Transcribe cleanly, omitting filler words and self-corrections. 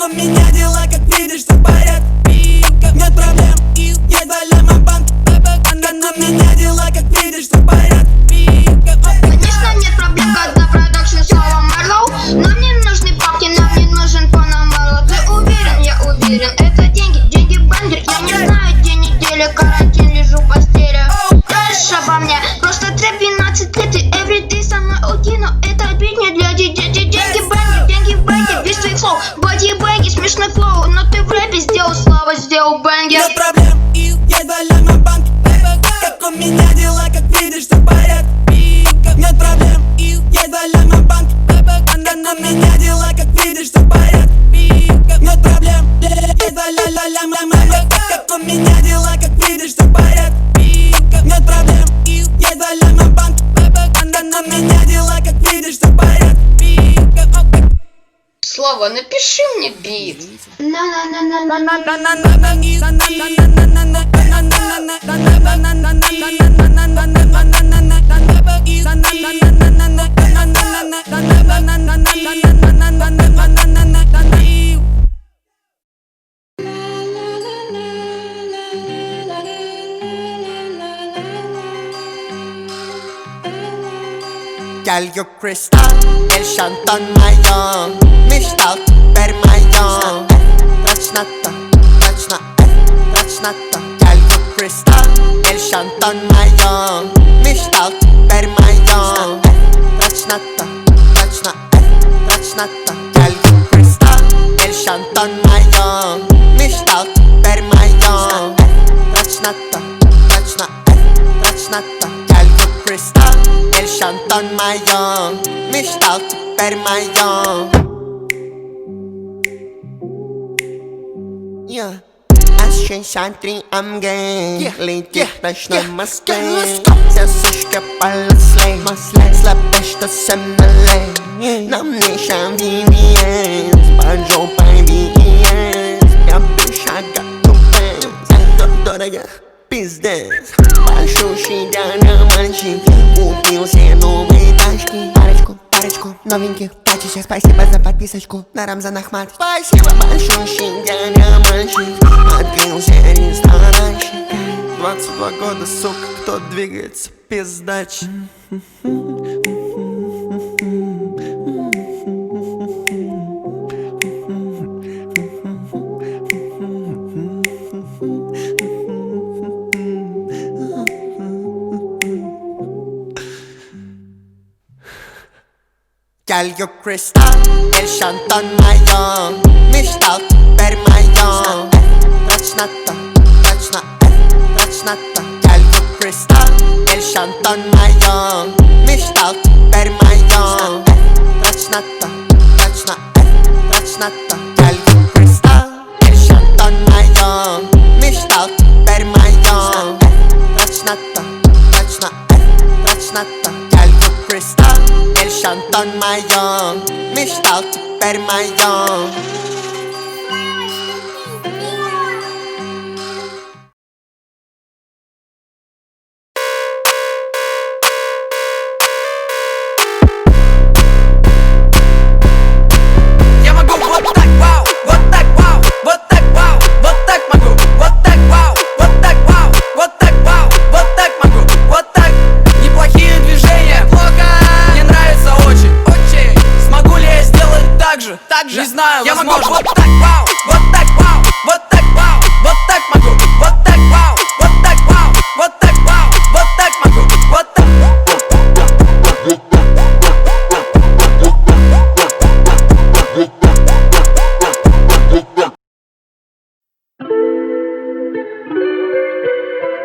у меня дела, как видишь, все в порядке. Нет проблем, есть ляма банк. Как у меня дела, как видишь, все в порядке. Конечно нет проблем, когда продакшн снова Мерлоу. Нам не нужны бабки, нам не нужен Панамерло. Ты уверен, я уверен, это деньги, деньги бендер. Я не знаю, день недели, карантин, лежу в постели. Знаешь обо мне, просто трэп 12 лет и everyday со мной уйти. Но это бит не для детей. Деньги бендер, деньги бендер, весь твой флоу. Боди-бэнги, смешной флоу, но ты в рэпе сделал славу, сделал бэнгер. Нет проблем, есть ляма банк. Как у меня дела, как видишь, все в порядке. Нет проблем, есть ляма банк. Как у меня дела, как видишь, все в порядке. Нет проблем, есть ляма банк. Как у меня дела, как видишь, все в порядке. Нет проблем, есть ляма банк. Как у меня дела, как видишь, все в порядке. Слава, напиши мне бит. Girl, you crystal, el Shanton mayor. Mishtal, per mayor. Rachnata, rachnata. Girl, you crystal, el Shanton mayor. Mishtal, per mayor. Rachnata, rachnata. Girl, you crystal, el Shanton mayor. Mishtal, per mayor. Rachnata, rachnata. Girl, you crystal, el Shanton mayor. Mishtal, per mayor. Yeah. Аз шантри амге, летит в ночной Москве. Вся сушка полослей, слабешься со мной. Нам не шамвивиен, под жопой виен. Я без шага тупен, дорого, пиздец. Большущий диамантчик, купил себе новые тачки. Парочку новеньких тачек. Спасибо за подписочку на Рамзан Ахмат. Спасибо, большущий диамантчик, открыл себе ресторанчик. 22 года, сука, кто двигается без дачи. Girl, you crystal, el Shanton mayor. Mishtal, per mayor. Rachnata. Girl, you crystal, el Shanton mayor. Mishtal, per mayor. Rachnata. Girl, you crystal, el Shanton mayor. Mishtal, per mayor. Rachnata. Girl, you crystal, el Shanton mayor. Mishtal, per mayor. Я могу вот так, вау, вот так, вау, вот так, вау, вот так могу, вот так, вау, вот так, вау, вот так, вау, вот так могу, вот так. Неплохие движения, плохо, мне нравится очень. Смогу ли я сделать так же? Не знаю, я возможно. Могу вот так, вау, вот так.